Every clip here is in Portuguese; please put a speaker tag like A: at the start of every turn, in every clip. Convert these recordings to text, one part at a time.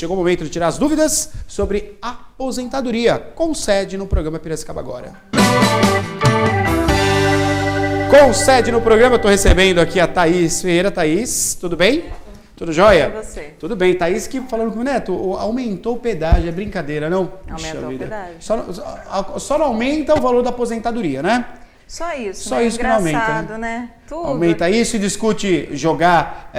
A: Chegou o momento de tirar as dúvidas sobre aposentadoria. Com sede no programa Piracicaba Agora. Com sede no programa, eu estou recebendo aqui a Thaís Ferreira. Thaís, tudo bem? Tudo jóia?
B: E você?
A: Tudo bem. Thaís que falando comigo, Neto, aumentou o pedágio, é brincadeira, não?
B: Aumentou o pedágio.
A: Só não aumenta o valor da aposentadoria, né?
B: Só isso,
A: Só
B: né?
A: isso que não aumenta,
B: Engraçado, né? Tudo.
A: Aumenta isso e discute jogar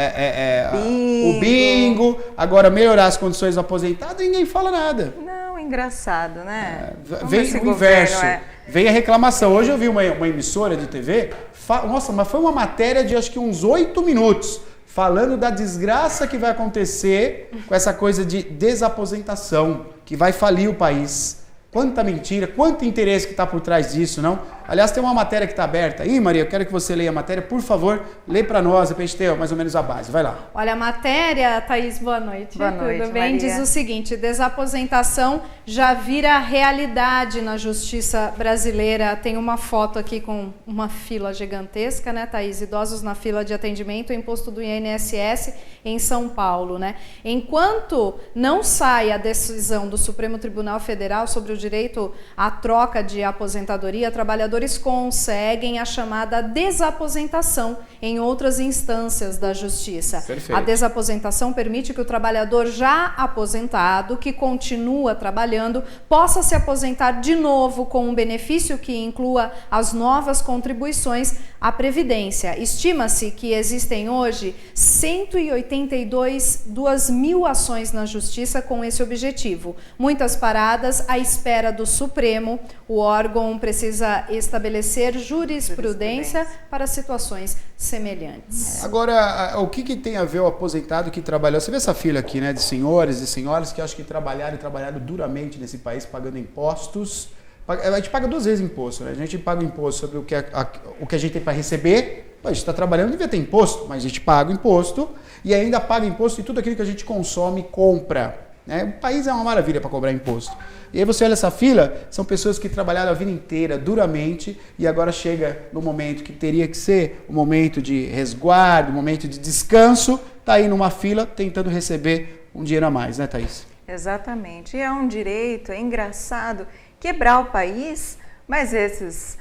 A: o bingo, agora melhorar as condições do aposentado e ninguém fala nada.
B: Não, engraçado, né?
A: Vem o inverso, vem a reclamação. Hoje eu vi uma emissora de TV, nossa, mas foi uma matéria de acho que uns 8 minutos, falando da desgraça que vai acontecer com essa coisa de desaposentação, que vai falir o país. Quanta mentira, quanto interesse que está por trás disso, não? Aliás, tem uma matéria que está aberta aí, Maria, eu quero que você leia a matéria, por favor, lê para nós, para a gente ter mais ou menos a base. Vai lá.
C: Olha, a matéria, Thaís, boa noite.
B: Boa noite,
C: tudo bem?
B: Maria.
C: Diz o seguinte, desaposentação já vira realidade na justiça brasileira. Tem uma foto aqui com uma fila gigantesca, né, Thaís? Idosos na fila de atendimento, imposto do INSS em São Paulo, né? Enquanto não sai a decisão do Supremo Tribunal Federal sobre o direito à troca de aposentadoria, trabalhadores conseguem a chamada desaposentação em outras instâncias da justiça.
A: Perfeito.
C: A desaposentação permite que o trabalhador já aposentado, que continua trabalhando, possa se aposentar de novo com um benefício que inclua as novas contribuições à Previdência. Estima-se que existem hoje 182 mil ações na justiça com esse objetivo. Muitas paradas à espera do Supremo. O órgão precisa estabelecer jurisprudência para situações semelhantes.
A: Agora, o que tem a ver o aposentado que trabalhou? Você vê essa fila aqui, né, de senhores e senhoras que acho que trabalharam duramente nesse país, pagando impostos. A gente paga 2 vezes imposto, né? A gente paga imposto sobre o que a gente tem para receber. A gente está trabalhando, devia ter imposto, mas a gente paga o imposto e ainda paga imposto em tudo aquilo que a gente consome e compra. Né? O país é uma maravilha para cobrar imposto. E aí você olha essa fila, são pessoas que trabalharam a vida inteira, duramente, e agora chega no momento que teria que ser um momento de resguardo, um momento de descanso, está aí numa fila tentando receber um dinheiro a mais, né, Thaís?
B: Exatamente. E é um direito, é engraçado quebrar o país, mas esses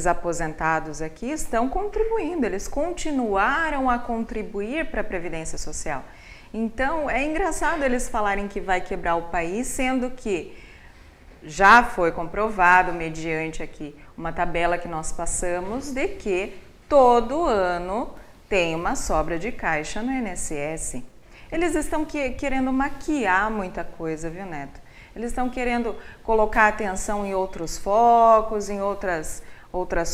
B: aposentados aqui estão contribuindo, eles continuaram a contribuir para a Previdência Social. Então, é engraçado eles falarem que vai quebrar o país, sendo que já foi comprovado, mediante aqui uma tabela que nós passamos, de que todo ano tem uma sobra de caixa no INSS. Eles estão querendo maquiar muita coisa, viu, Neto? Eles estão querendo colocar atenção em outros focos, em outras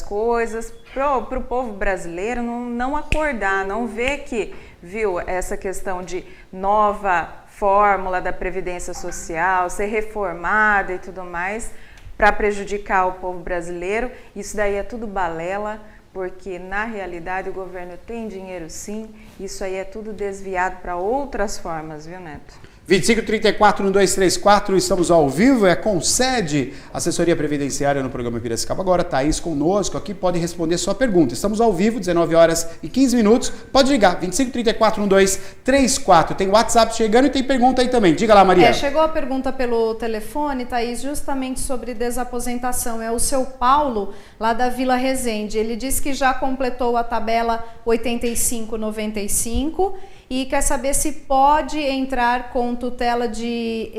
B: coisas, para o povo brasileiro não acordar, não ver que, viu, essa questão de nova fórmula da Previdência Social, ser reformada e tudo mais, para prejudicar o povo brasileiro. Isso daí é tudo balela, porque na realidade o governo tem dinheiro sim, isso aí é tudo desviado para outras formas, viu, Neto?
A: 2534-1234, estamos ao vivo, com sede Assessoria Previdenciária no programa Piracicaba Agora. Thaís conosco aqui, pode responder sua pergunta. Estamos ao vivo, 19 horas e 15 minutos. Pode ligar, 2534-1234. Tem WhatsApp chegando e tem pergunta aí também. Diga lá, Maria.
C: Chegou a pergunta pelo telefone, Thaís, justamente sobre desaposentação. É o seu Paulo, lá da Vila Resende. Ele disse que já completou a tabela 8595 e quer saber se pode entrar com tutela de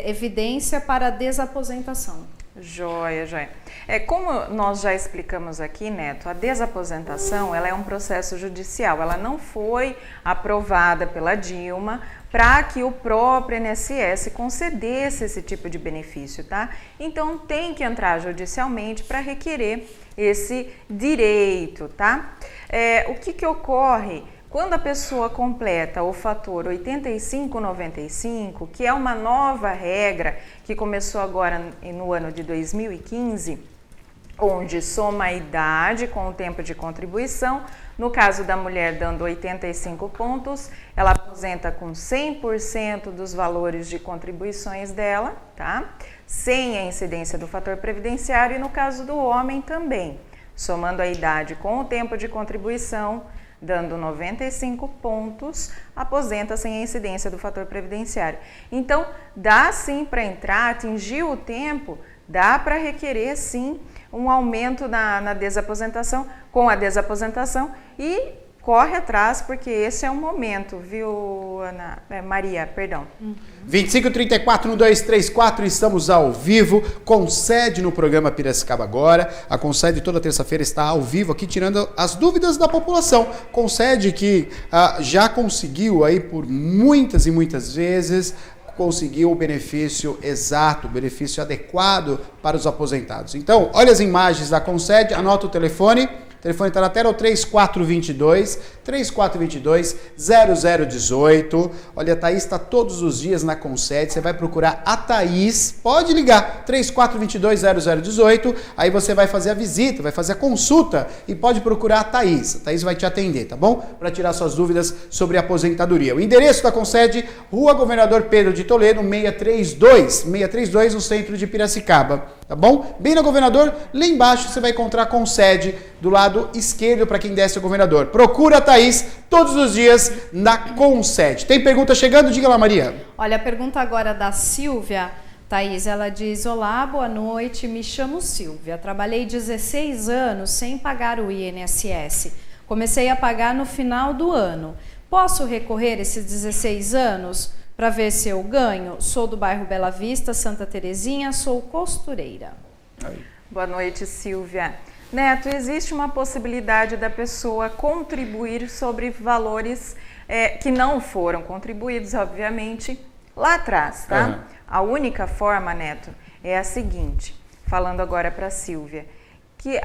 C: evidência para desaposentação.
B: Joia, joia. Como nós já explicamos aqui, Neto, a desaposentação ela é um processo judicial, ela não foi aprovada pela Dilma para que o próprio INSS concedesse esse tipo de benefício, tá? Então tem que entrar judicialmente para requerer esse direito, tá? O que ocorre? Quando a pessoa completa o fator 8595, que é uma nova regra que começou agora no ano de 2015, onde soma a idade com o tempo de contribuição, no caso da mulher dando 85 pontos, ela aposenta com 100% dos valores de contribuições dela, tá? Sem a incidência do fator previdenciário, e no caso do homem também, somando a idade com o tempo de contribuição, Dando 95 pontos, aposenta sem a incidência do fator previdenciário. Então, dá sim para entrar, atingir o tempo, dá para requerer sim um aumento na desaposentação, com a desaposentação, e corre atrás, porque esse é o momento, viu, Ana? Maria, perdão.
A: 2534-1234, estamos ao vivo. Concede no programa Piracicaba Agora. A Concede toda terça-feira está ao vivo aqui, tirando as dúvidas da população. Concede que já conseguiu aí por muitas e muitas vezes, conseguiu o benefício exato, o benefício adequado para os aposentados. Então, olha as imagens da Concede, anota o telefone. O telefone está na tela, o 3422-0018. Olha, a Thaís está todos os dias na Concede. Você vai procurar a Thaís, pode ligar, 3422-0018. Aí você vai fazer a visita, vai fazer a consulta e pode procurar a Thaís. A Thaís vai te atender, tá bom? Para tirar suas dúvidas sobre a aposentadoria. O endereço da Concede, Rua Governador Pedro de Toledo, 632 no centro de Piracicaba, tá bom? Bem na Governador, lá embaixo você vai encontrar a Concede, do lado esquerdo para quem desce o Governador. Procura a Thaís todos os dias na Concede. Tem pergunta chegando? Diga lá, Maria.
C: Olha, a pergunta agora da Silvia. Thaís, ela diz: olá, boa noite, me chamo Silvia, trabalhei 16 anos sem pagar o INSS. Comecei a pagar no final do ano. Posso recorrer esses 16 anos para ver se eu ganho? Sou do bairro Bela Vista, Santa Terezinha, sou costureira.
A: Aí.
B: Boa noite, Silvia. Neto, existe uma possibilidade da pessoa contribuir sobre valores que não foram contribuídos, obviamente, lá atrás, tá? Uhum. A única forma, Neto, é a seguinte, falando agora para a Silvia, que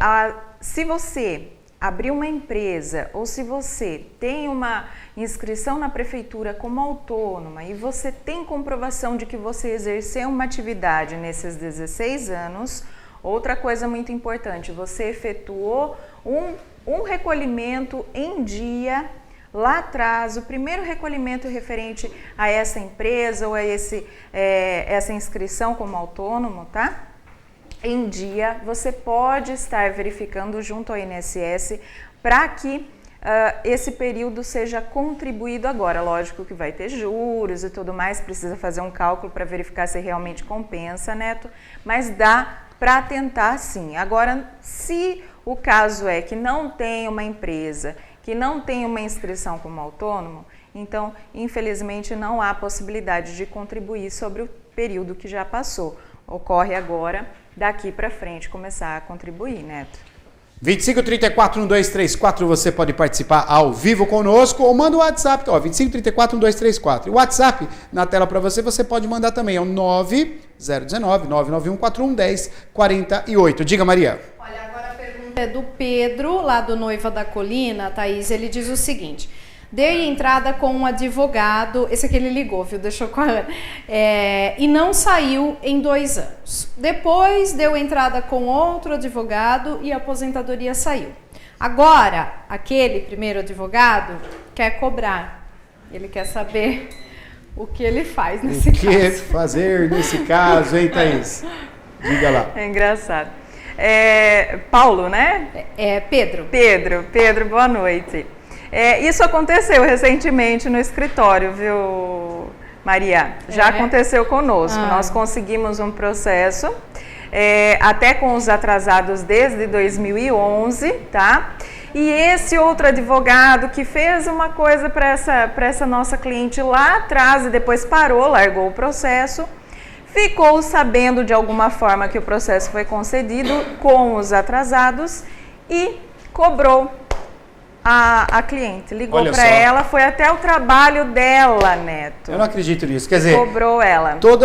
B: se você abrir uma empresa ou se você tem uma inscrição na prefeitura como autônoma e você tem comprovação de que você exerceu uma atividade nesses 16 anos, outra coisa muito importante, você efetuou um recolhimento em dia lá atrás, o primeiro recolhimento referente a essa empresa ou a essa inscrição como autônomo, tá? Em dia, você pode estar verificando junto ao INSS para que esse período seja contribuído agora. Lógico que vai ter juros e tudo mais, precisa fazer um cálculo para verificar se realmente compensa, Neto, mas dá para tentar sim. Agora, se o caso é que não tem uma empresa, que não tem uma inscrição como autônomo, então, infelizmente, não há possibilidade de contribuir sobre o período que já passou. Ocorre agora, daqui para frente, começar a contribuir, Neto.
A: 2534-1234, você pode participar ao vivo conosco ou manda o WhatsApp, ó, 2534-1234. O WhatsApp na tela para você, você pode mandar também, é o 9019-99141-1048. Diga, Maria.
C: Olha, agora a pergunta é do Pedro, lá do Noiva da Colina, Thaís, ele diz o seguinte: dei entrada com um advogado, esse aqui ele ligou, viu, deixou com a Ana, e não saiu em 2 anos. Depois deu entrada com outro advogado e a aposentadoria saiu. Agora, aquele primeiro advogado quer cobrar, ele quer saber o que ele faz nesse caso.
A: O que fazer nesse caso, hein, Thaís? Diga lá.
B: É engraçado. Paulo, né?
C: Pedro.
B: Pedro, boa noite. Isso aconteceu recentemente no escritório, viu, Maria? Já aconteceu conosco. Nós conseguimos um processo, até com os atrasados desde 2011, tá? E esse outro advogado que fez uma coisa para essa nossa cliente lá atrás e depois parou, largou o processo, ficou sabendo de alguma forma que o processo foi concedido com os atrasados e cobrou a cliente, ligou para ela, foi até o trabalho dela, Neto.
A: Eu não acredito nisso, quer dizer,
B: cobrou ela.
A: Todo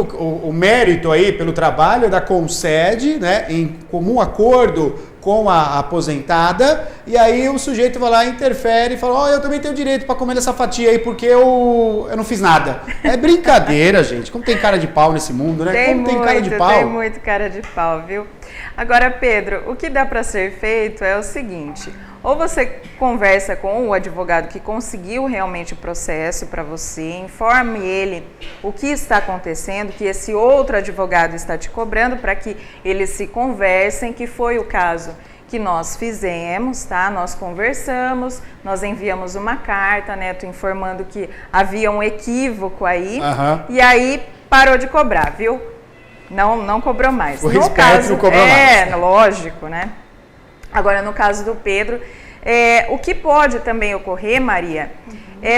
A: o mérito aí pelo trabalho da Concede, né, em comum acordo com a aposentada, e aí o sujeito vai lá, interfere e fala: eu também tenho direito para comer essa fatia aí, porque eu não fiz nada. É brincadeira, gente. Como tem cara de pau nesse mundo, né? Tem cara de pau.
B: Tem muito cara de pau, viu? Agora, Pedro, o que dá para ser feito é o seguinte: ou você conversa com o advogado que conseguiu realmente o processo para você, informe ele o que está acontecendo, que esse outro advogado está te cobrando, para que eles se conversem, que foi o caso que nós fizemos, tá? Nós conversamos, nós enviamos uma carta, Neto, informando que havia um equívoco aí, e aí parou de cobrar, viu? Não cobrou mais.
A: No caso, não cobrou mais.
B: Lógico, né? Agora, no caso do Pedro, o que pode também ocorrer, Maria,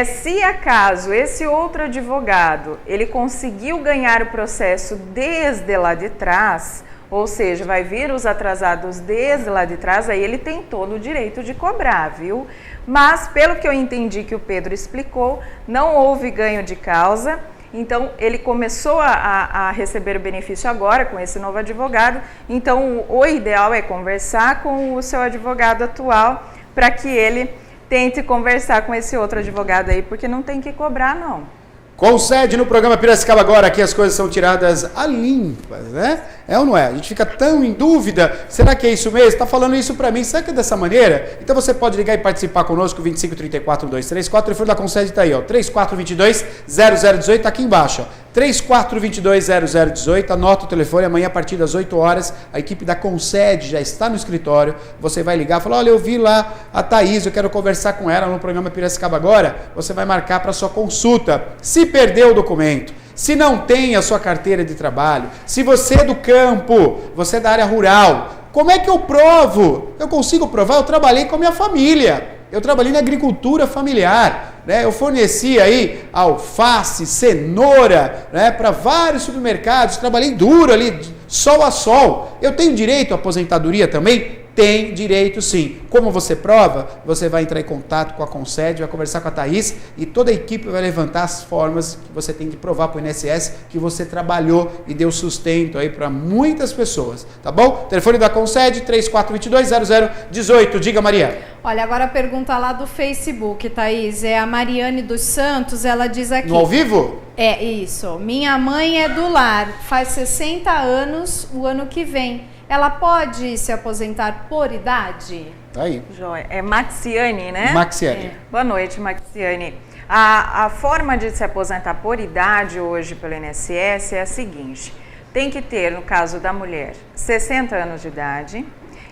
B: se acaso esse outro advogado, ele conseguiu ganhar o processo desde lá de trás, ou seja, vai vir os atrasados desde lá de trás, aí ele tem todo o direito de cobrar, viu? Mas, pelo que eu entendi que o Pedro explicou, não houve ganho de causa, então ele começou a receber o benefício agora com esse novo advogado, então o ideal é conversar com o seu advogado atual para que ele tente conversar com esse outro advogado aí, porque não tem que cobrar, não.
A: Concede no programa Piracicaba agora, aqui as coisas são tiradas a limpas, né? É ou não é? A gente fica tão em dúvida, será que é isso mesmo? Está falando isso para mim, será que é dessa maneira? Então você pode ligar e participar conosco, 2534-1234, o telefone da Concede está aí, ó, 3422-0018, aqui embaixo, ó. 3422-0018, anota o telefone, amanhã a partir das 8 horas, a equipe da Concede já está no escritório, você vai ligar e falar, olha, eu vi lá a Thaís, eu quero conversar com ela no programa Piracicaba agora, você vai marcar para sua consulta. Se perdeu o documento, se não tem a sua carteira de trabalho, se você é do campo, você é da área rural, como é que eu provo? Eu consigo provar? Eu trabalhei com a minha família. Eu trabalhei na agricultura familiar, né? Eu forneci aí alface, cenoura, né, para vários supermercados, trabalhei duro ali, sol a sol. Eu tenho direito à aposentadoria também? Tem direito sim. Como você prova? Você vai entrar em contato com a Concede, vai conversar com a Thaís e toda a equipe vai levantar as formas que você tem que provar para o INSS que você trabalhou e deu sustento aí para muitas pessoas, tá bom? Telefone da Concede, 3422-0018. Diga, Maria.
C: Olha, agora a pergunta lá do Facebook, Thaís, é a Mariane dos Santos, ela diz aqui...
A: No ao vivo?
C: É, isso. Minha mãe é do lar, faz 60 anos o ano que vem. Ela pode se aposentar por idade?
A: Tá aí.
B: Joia. É Maxiane, né?
A: Maxiane.
B: Boa noite, Maxiane. A forma de se aposentar por idade hoje pelo INSS é a seguinte. Tem que ter, no caso da mulher, 60 anos de idade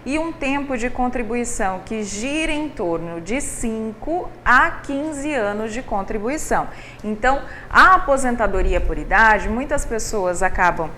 B: e um tempo de contribuição que gira em torno de 5 a 15 anos de contribuição. Então, a aposentadoria por idade, muitas pessoas acabam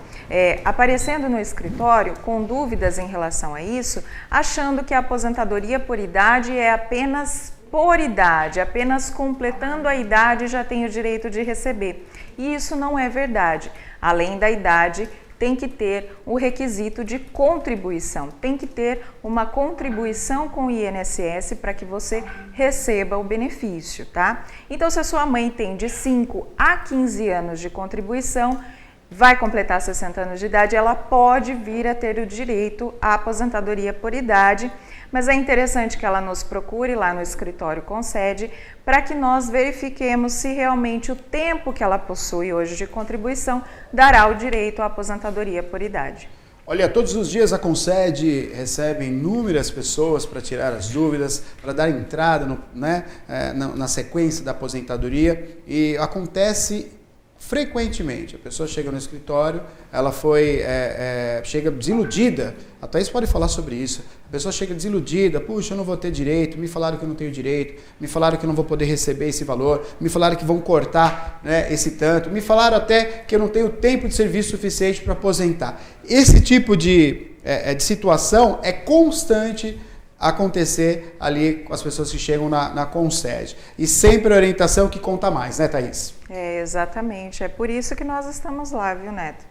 B: aparecendo no escritório com dúvidas em relação a isso, achando que a aposentadoria por idade é apenas por idade, apenas completando a idade já tem o direito de receber. E isso não é verdade. Além da idade, tem que ter o requisito de contribuição, tem que ter uma contribuição com o INSS para que você receba o benefício, tá? Então, se a sua mãe tem de 5 a 15 anos de contribuição, vai completar 60 anos de idade, ela pode vir a ter o direito à aposentadoria por idade, mas é interessante que ela nos procure lá no escritório Concede para que nós verifiquemos se realmente o tempo que ela possui hoje de contribuição dará o direito à aposentadoria por idade.
A: Olha, todos os dias a Concede recebe inúmeras pessoas para tirar as dúvidas, para dar entrada na sequência da aposentadoria e acontece frequentemente. A pessoa chega no escritório, ela chega desiludida, a Thaís pode falar sobre isso, a pessoa chega desiludida, puxa, eu não vou ter direito, me falaram que eu não tenho direito, me falaram que eu não vou poder receber esse valor, me falaram que vão cortar, né, esse tanto, me falaram até que eu não tenho tempo de serviço suficiente para aposentar. Esse tipo de situação é constante acontecer ali com as pessoas que chegam na Concede. E sempre a orientação que conta mais, né, Thaís?
B: Exatamente. É por isso que nós estamos lá, viu, Neto?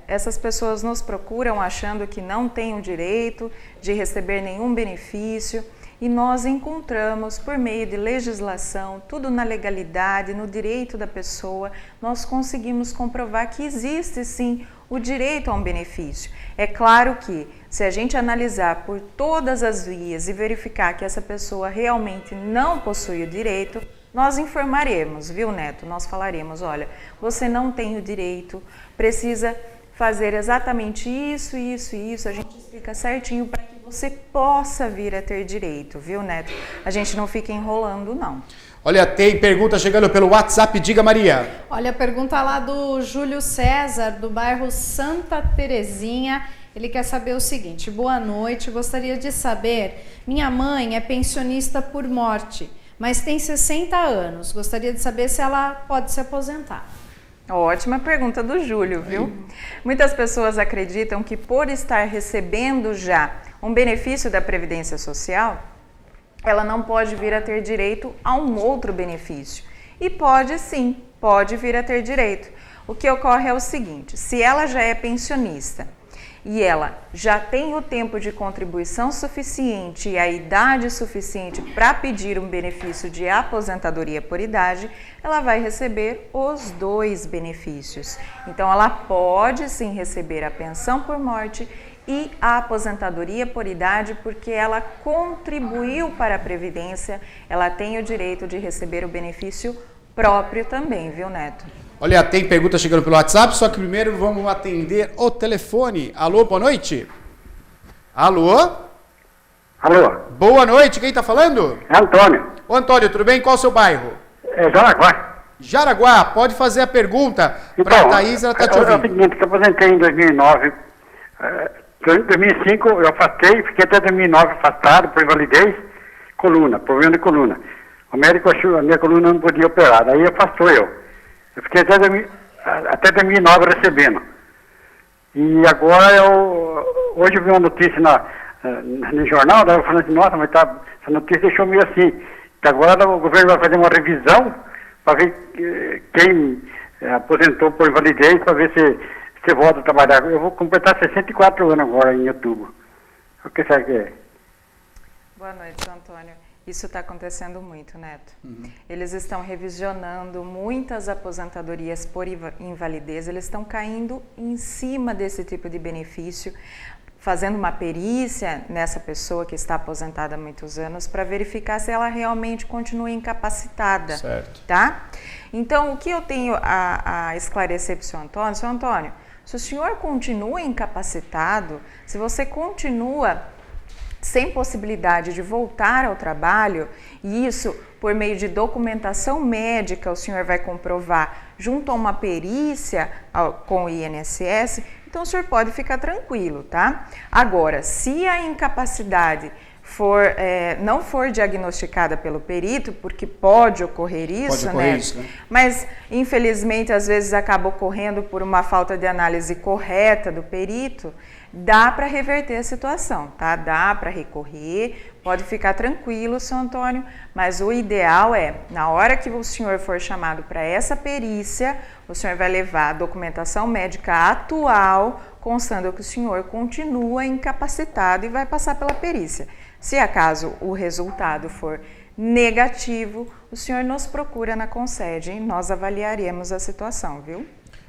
B: Essas pessoas nos procuram achando que não têm o direito de receber nenhum benefício e nós encontramos, por meio de legislação, tudo na legalidade, no direito da pessoa, nós conseguimos comprovar que existe sim o direito a um benefício. É claro que, se a gente analisar por todas as vias e verificar que essa pessoa realmente não possui o direito, nós informaremos, viu, Neto? Nós falaremos, olha, você não tem o direito, precisa fazer exatamente isso, isso e isso, a gente explica certinho para que você possa vir a ter direito, viu, Neto? A gente não fica enrolando, não.
A: Olha, tem pergunta chegando pelo WhatsApp, diga, Maria.
C: Olha, pergunta lá do Júlio César, do bairro Santa Terezinha. Ele quer saber o seguinte: boa noite, gostaria de saber, minha mãe é pensionista por morte, mas tem 60 anos, gostaria de saber se ela pode se aposentar.
B: Ótima pergunta do Júlio, viu? Muitas pessoas acreditam que por estar recebendo já um benefício da Previdência Social, ela não pode vir a ter direito a um outro benefício. E pode sim, pode vir a ter direito. O que ocorre é o seguinte: se ela já é pensionista e ela já tem o tempo de contribuição suficiente e a idade suficiente para pedir um benefício de aposentadoria por idade, ela vai receber os dois benefícios. Então, ela pode sim receber a pensão por morte e a aposentadoria por idade, porque ela contribuiu para a Previdência, ela tem o direito de receber o benefício próprio também, viu, Neto?
A: Olha, tem pergunta chegando pelo WhatsApp, só que primeiro vamos atender o telefone. Alô, boa noite. Alô?
D: Alô?
A: Boa noite, quem tá falando?
D: É Antônio.
A: Ô Antônio, tudo bem? Qual o seu bairro?
D: É Jaraguá.
A: Jaraguá, pode fazer a pergunta para a Thaís, ela tá te ouvindo.
D: É o seguinte, eu aposentei em 2009, em 2005 eu afastei, fiquei até 2009 afastado por invalidez, problema de coluna. O médico achou que a minha coluna não podia operar, aí afastou eu. Eu fiquei até 2009 recebendo. E agora hoje eu vi uma notícia no jornal, daí eu falei assim, nossa, mas essa notícia deixou meio assim. Que agora o governo vai fazer uma revisão para ver quem aposentou por invalidez, para ver se volta a trabalhar. Eu vou completar 64 anos agora em outubro. O que será que é?
B: Boa noite, Antônio. Isso está acontecendo muito, Neto. Eles estão revisionando muitas aposentadorias por invalidez, eles estão caindo em cima desse tipo de benefício, fazendo uma perícia nessa pessoa que está aposentada há muitos anos para verificar se ela realmente continua incapacitada.
A: Certo.
B: Tá? Então, o que eu tenho a esclarecer para o seu Antônio, se o senhor continua incapacitado, se você continua sem possibilidade de voltar ao trabalho, e isso por meio de documentação médica o senhor vai comprovar junto a uma perícia com o INSS, então o senhor pode ficar tranquilo, tá? Agora, se a incapacidade não for diagnosticada pelo perito, porque pode ocorrer isso, né? Mas infelizmente às vezes acaba ocorrendo por uma falta de análise correta do perito, dá para reverter a situação, tá? Dá para recorrer, pode ficar tranquilo, seu Antônio, mas o ideal é, na hora que o senhor for chamado para essa perícia, o senhor vai levar a documentação médica atual, constando que o senhor continua incapacitado e vai passar pela perícia. Se acaso o resultado for negativo, o senhor nos procura na Concede e nós avaliaremos a situação, viu?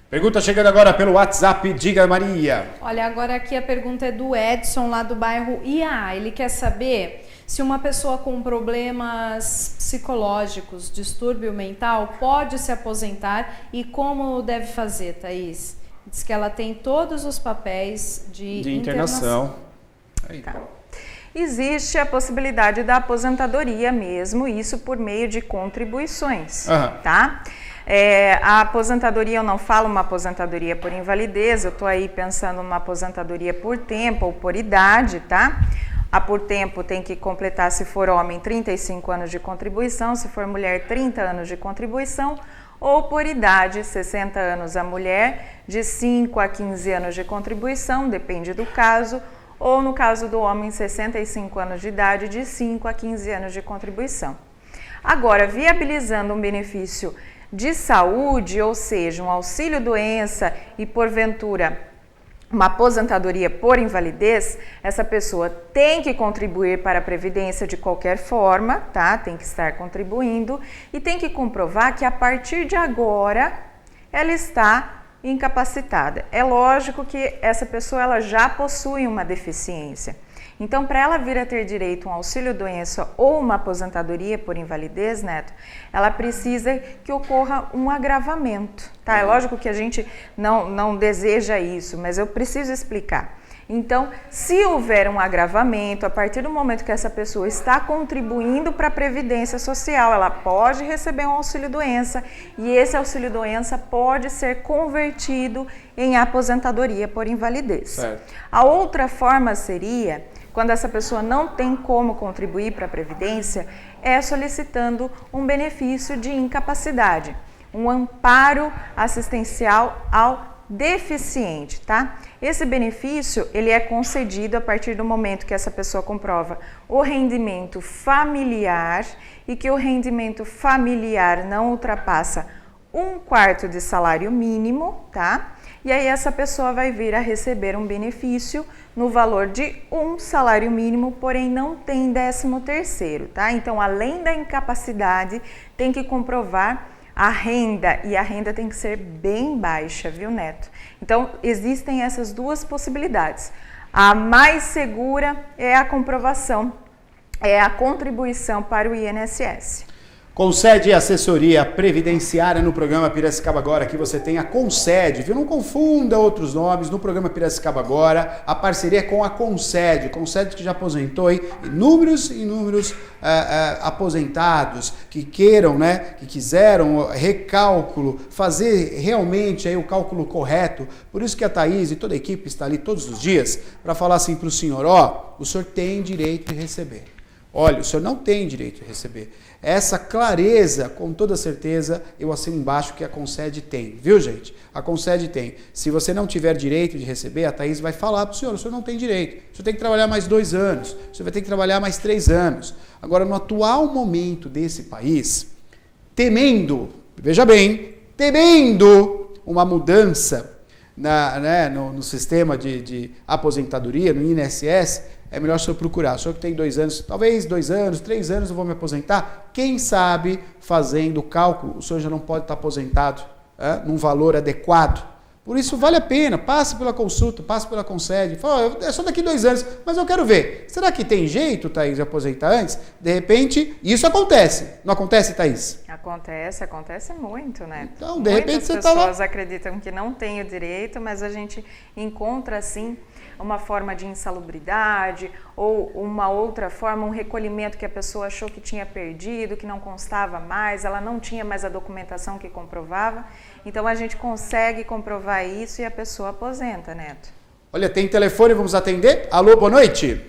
A: Pergunta chegando agora pelo WhatsApp, diga Maria.
C: Olha, agora aqui a pergunta é do Edson, lá do bairro IA. Ele quer saber se uma pessoa com problemas psicológicos, distúrbio mental, pode se aposentar e como deve fazer, Thaís? Diz que ela tem todos os papéis de internação.
A: Aí.
B: Tá. Existe a possibilidade da aposentadoria mesmo, isso por meio de contribuições, tá? A aposentadoria, eu não falo uma aposentadoria por invalidez, eu estou aí pensando numa aposentadoria por tempo ou por idade, tá? A por tempo tem que completar, se for homem, 35 anos de contribuição, se for mulher, 30 anos de contribuição, ou por idade, 60 anos a mulher, de 5 a 15 anos de contribuição, depende do caso, ou no caso do homem, 65 anos de idade, de 5 a 15 anos de contribuição. Agora, viabilizando um benefício de saúde, ou seja, um auxílio-doença e, porventura, uma aposentadoria por invalidez, essa pessoa tem que contribuir para a Previdência de qualquer forma, tá? Tem que estar contribuindo e tem que comprovar que a partir de agora ela está incapacitada. É lógico que essa pessoa ela já possui uma deficiência. Então, para ela vir a ter direito a um auxílio-doença ou uma aposentadoria por invalidez, Neto, ela precisa que ocorra um agravamento, tá? É lógico que a gente não deseja isso, mas eu preciso explicar. Então, se houver um agravamento, a partir do momento que essa pessoa está contribuindo para a Previdência Social, ela pode receber um auxílio-doença e esse auxílio-doença pode ser convertido em aposentadoria por invalidez.
A: Certo.
B: A outra forma seria, quando essa pessoa não tem como contribuir para a Previdência, é solicitando um benefício de incapacidade, um amparo assistencial ao deficiente, tá? Esse benefício, ele é concedido a partir do momento que essa pessoa comprova o rendimento familiar e que o rendimento familiar não ultrapassa 1/4 de salário mínimo, tá? E aí essa pessoa vai vir a receber um benefício no valor de 1 salário mínimo, porém não tem 13º, tá? Então, além da incapacidade, tem que comprovar a renda, e a renda tem que ser bem baixa, viu, Neto? Então, existem essas duas possibilidades. A mais segura é a comprovação, é a contribuição para o INSS.
A: Concede assessoria previdenciária no programa Piracicaba Agora. Aqui você tem a Concede, viu? Não confunda outros nomes. No programa Piracicaba Agora, a parceria é com a Concede. Concede que já aposentou aí inúmeros aposentados que queiram, né? Que quiseram recálculo, fazer realmente aí o cálculo correto. Por isso que a Thaís e toda a equipe está ali todos os dias para falar assim para o senhor, ó, o senhor tem direito de receber. Olha, o senhor não tem direito de receber. Essa clareza, com toda certeza, eu assino embaixo que a Concede tem. Viu, gente? A Concede tem. Se você não tiver direito de receber, a Thaís vai falar para o senhor não tem direito. O senhor tem que trabalhar mais 2 anos. O senhor vai ter que trabalhar mais 3 anos. Agora, no atual momento desse país, temendo, veja bem, temendo uma mudança no sistema de aposentadoria, no INSS, é melhor o senhor procurar. O senhor que tem 2 anos, talvez 2 anos, 3 anos eu vou me aposentar. Quem sabe, fazendo o cálculo, o senhor já não pode estar aposentado num valor adequado. Por isso, vale a pena. Passe pela consulta, passe pela Concede. Fala, é só daqui 2 anos, mas eu quero ver. Será que tem jeito, Thaís, de aposentar antes? De repente, isso acontece. Não acontece, Thaís?
B: Acontece muito, né?
A: Então, de repente, você está lá.
B: Muitas pessoas acreditam que não tem o direito, mas a gente encontra, assim, uma forma de insalubridade ou uma outra forma, um recolhimento que a pessoa achou que tinha perdido, que não constava mais, ela não tinha mais a documentação que comprovava. Então, a gente consegue comprovar isso e a pessoa aposenta, Neto.
A: Olha, tem telefone, vamos atender? Alô, boa noite.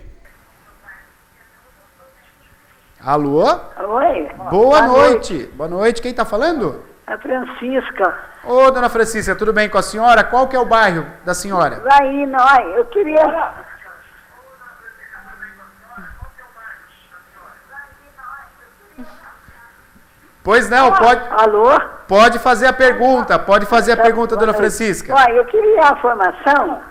A: Alô?
E: Oi.
A: Boa noite. Boa noite, quem está falando?
E: É Francisca.
A: Ô, dona Francisca, tudo bem com a senhora? Qual que é o bairro da senhora?
E: Aí, nós, eu queria...
A: Pois não, pode...
E: Alô?
A: Pode fazer a pergunta, dona Francisca.
E: Olha, eu queria a formação...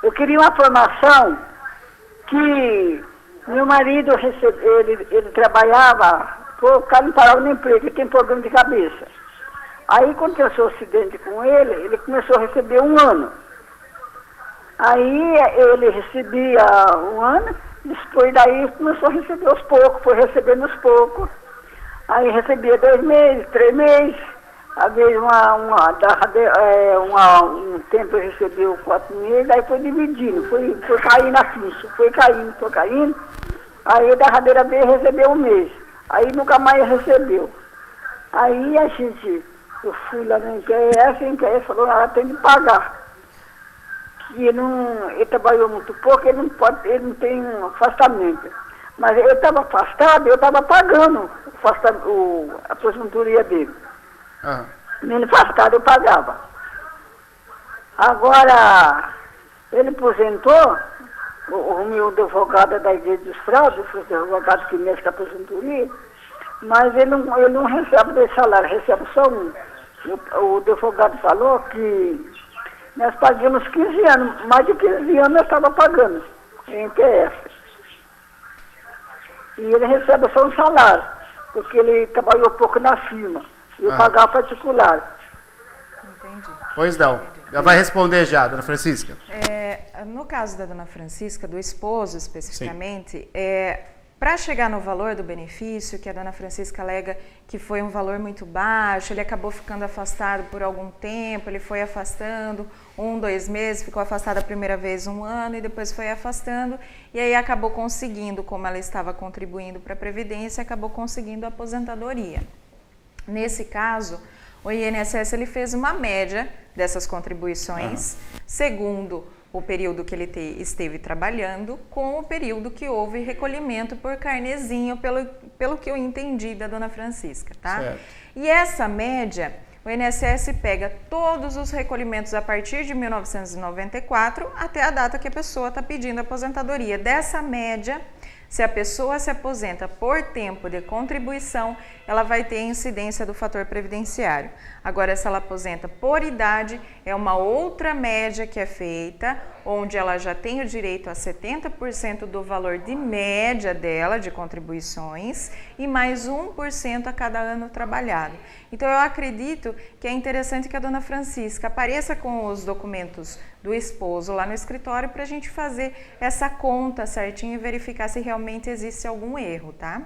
E: Eu queria uma formação que meu marido ele trabalhava... O cara não parava no emprego, ele tem problema de cabeça. Aí aconteceu um acidente com ele começou a receber 1 ano. Aí ele recebia 1 ano, depois daí começou a receber aos poucos, foi recebendo aos poucos. Aí recebia 2 meses, 3 meses, às vezes um tempo ele recebeu 4 meses, aí foi dividindo, foi caindo a ficha, foi caindo. Aí a derradeira vez recebeu 1 mês. Aí nunca mais recebeu. Aí eu fui lá na NPS falou, ela tem que pagar. E ele trabalhou muito pouco, ele não tem afastamento. Mas eu estava afastado, eu estava pagando a aposentadoria dele. Mesmo afastado eu pagava. Agora, ele aposentou, o meu advogado é da Igreja dos Fraudes, o advogado que mexe com a aposentadoria, mas ele não recebe desse salário, recebe só 1. O advogado falou que nós pagamos 15 anos, mais de 15 anos nós estávamos pagando em PF. E ele recebe só um salário, porque ele trabalhou pouco na firma, e eu pagava particular.
B: Entendi.
A: Pois não. Já vai responder já, dona Francisca.
B: No caso da dona Francisca, do esposo especificamente, Para chegar no valor do benefício, que a dona Francisca alega que foi um valor muito baixo, ele acabou ficando afastado por algum tempo, ele foi afastando 1, 2 meses, ficou afastado a primeira vez 1 ano e depois foi afastando e aí acabou conseguindo, como ela estava contribuindo para a Previdência, acabou conseguindo a aposentadoria. Nesse caso, o INSS ele fez uma média dessas contribuições, segundo o período que ele esteve trabalhando, com o período que houve recolhimento por carnezinho, pelo que eu entendi da dona Francisca, tá?
A: Certo.
B: E essa média, o INSS pega todos os recolhimentos a partir de 1994 até a data que a pessoa está pedindo aposentadoria. Dessa média, se a pessoa se aposenta por tempo de contribuição, ela vai ter incidência do fator previdenciário. Agora, se ela aposenta por idade, é uma outra média que é feita, onde ela já tem o direito a 70% do valor de média dela, de contribuições, e mais 1% a cada ano trabalhado. Então, eu acredito que é interessante que a dona Francisca apareça com os documentos do esposo lá no escritório para a gente fazer essa conta certinho e verificar se realmente existe algum erro, tá?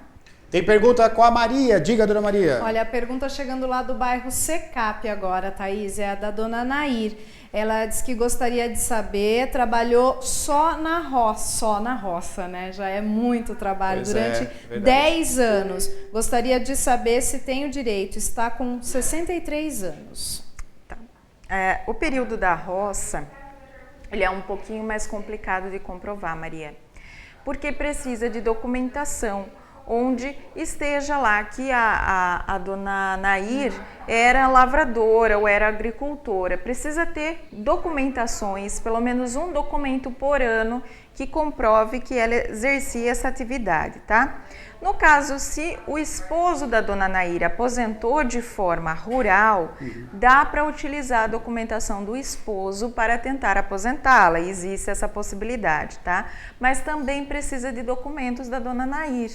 A: Tem pergunta com a Maria. Diga, dona Maria.
C: Olha, a pergunta chegando lá do bairro Secap agora, Thaís, é a da dona Nair. Ela disse que gostaria de saber, trabalhou só na roça, né? Já é muito trabalho,
A: Pois
C: durante
A: é,
C: 10 anos. Gostaria de saber se tem o direito, está com 63 anos.
B: Tá. O período da roça, ele é um pouquinho mais complicado de comprovar, Maria, porque precisa de documentação, onde esteja lá que a dona Nair era lavradora ou era agricultora. Precisa ter documentações, pelo menos um documento por ano, que comprove que ela exercia essa atividade, tá? No caso, se o esposo da dona Nair aposentou de forma rural, dá para utilizar a documentação do esposo para tentar aposentá-la. Existe essa possibilidade, tá? Mas também precisa de documentos da dona Nair.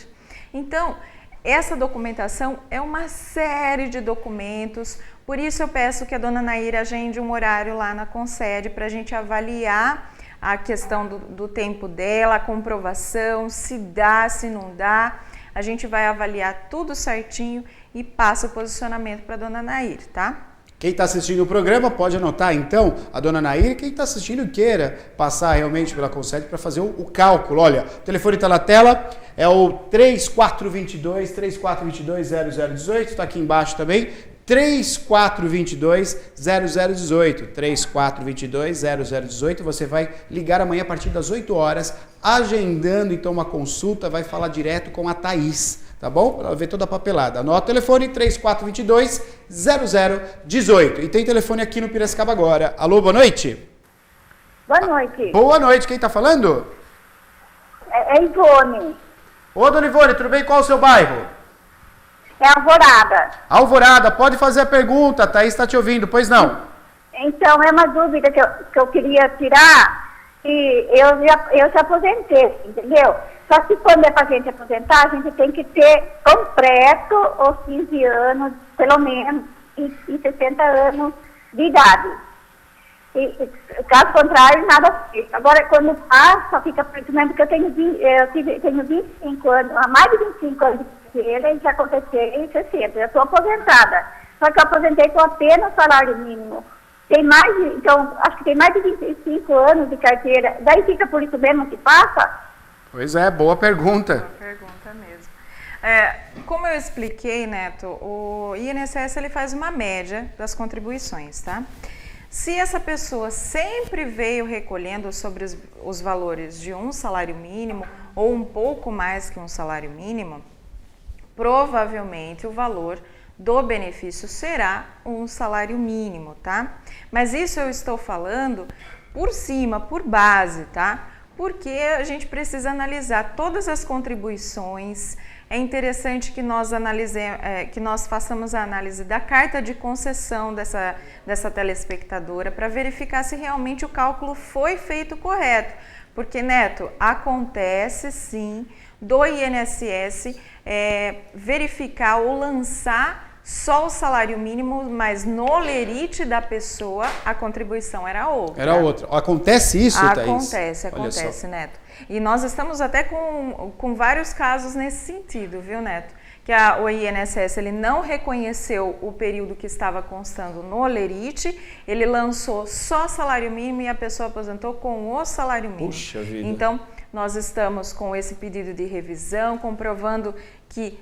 B: Então, essa documentação é uma série de documentos, por isso eu peço que a dona Nair agende um horário lá na Concede para a gente avaliar a questão do tempo dela, a comprovação, se dá, se não dá. A gente vai avaliar tudo certinho e passa o posicionamento para a dona Nair, tá?
A: Quem está assistindo o programa pode anotar, então, a dona Nair. Quem está assistindo queira passar realmente pela Concede para fazer o cálculo. Olha, o telefone está na tela, é o 3422-0018, está aqui embaixo também, 3422-0018, 3422-0018. Você vai ligar amanhã a partir das 8 horas, agendando então uma consulta, vai falar direto com a Thaís, tá bom? Para ver toda a papelada. Anota o telefone 3422-0018. E tem telefone aqui no Piracicaba agora. Alô, boa noite.
E: Boa noite.
A: Boa noite, quem está falando?
E: É Ivone.
A: Ô, dona Ivone, tudo bem? Qual o seu bairro?
E: É Alvorada.
A: Alvorada, pode fazer a pergunta, a Thaís está te ouvindo, pois não?
E: Então, é uma dúvida que eu queria tirar, e eu já aposentei, entendeu? Só que quando é para a gente aposentar, a gente tem que ter completo os 15 anos, pelo menos, e 60 anos de idade. E, caso contrário, nada feito. Agora, quando passa, fica preto mesmo, porque eu tenho 25 anos, há mais de 25 anos de carreira, e já aconteceu em 60. Eu estou aposentada. Só que eu aposentei com apenas salário mínimo. Então, acho que tem mais de 25 anos de carteira. Daí fica por isso mesmo que passa?
A: Pois é, boa pergunta.
B: Boa pergunta mesmo. Como eu expliquei, Neto, o INSS ele faz uma média das contribuições, tá? Se essa pessoa sempre veio recolhendo sobre os valores de um salário mínimo ou um pouco mais que um salário mínimo, provavelmente o valor do benefício será um salário mínimo, tá? Mas isso eu estou falando por cima, por base, tá? Porque a gente precisa analisar todas as contribuições. É interessante que nós façamos a análise da carta de concessão dessa telespectadora para verificar se realmente o cálculo foi feito correto. Porque, Neto, acontece sim do INSS verificar ou lançar só o salário mínimo, mas no lerite da pessoa a contribuição era outra.
A: Era outra. Acontece isso, Thaís?
B: Acontece, Neto. E nós estamos até com vários casos nesse sentido, viu, Neto? Que o INSS ele não reconheceu o período que estava constando no lerite, ele lançou só salário mínimo e a pessoa aposentou com o salário mínimo.
A: Puxa vida.
B: Então, nós estamos com esse pedido de revisão, comprovando que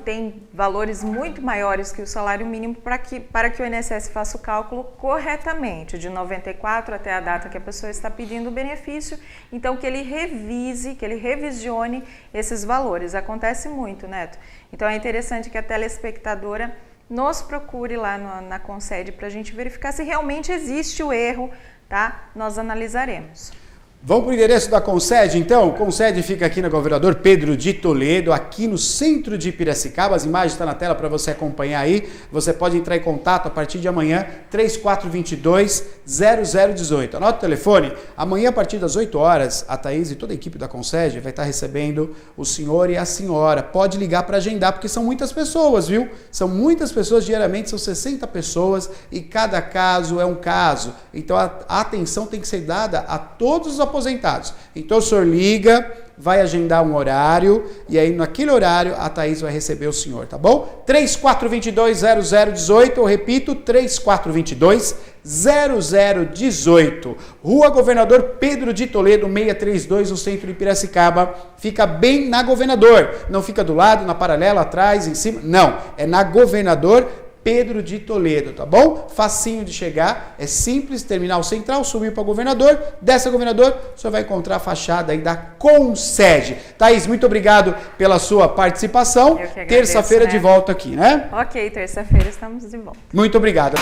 B: tem valores muito maiores que o salário mínimo para que o INSS faça o cálculo corretamente, de 94 até a data que a pessoa está pedindo o benefício, então que ele revisione esses valores. Acontece muito, Neto. Então é interessante que a telespectadora nos procure lá na Concede para a gente verificar se realmente existe o erro, tá? Nós analisaremos.
A: Vamos para o endereço da Concede, então? O Concede fica aqui na Governador Pedro de Toledo, aqui no centro de Piracicaba. As imagens estão na tela para você acompanhar aí. Você pode entrar em contato a partir de amanhã, 3422-0018. Anota o telefone. Amanhã, a partir das 8 horas, a Thaís e toda a equipe da Concede vai estar recebendo o senhor e a senhora. Pode ligar para agendar, porque são muitas pessoas, viu? São muitas pessoas, diariamente são 60 pessoas e cada caso é um caso. Então, a atenção tem que ser dada a todos os aposentados. Então o senhor liga, vai agendar um horário e aí naquele horário a Thaís vai receber o senhor, tá bom? 3422-0018, eu repito, 3422-0018. Rua Governador Pedro de Toledo, 632, no centro de Piracicaba. Fica bem na Governador, não fica do lado, na paralela, atrás, em cima, não, é na Governador Pedro de Toledo, tá bom? Facinho de chegar, é simples, terminal central, subir para Governador, dessa Governador, você vai encontrar a fachada aí da Concede. Thaís, muito obrigado pela sua participação. Terça-feira de volta aqui, né?
B: Ok, terça-feira estamos de volta.
A: Muito obrigado.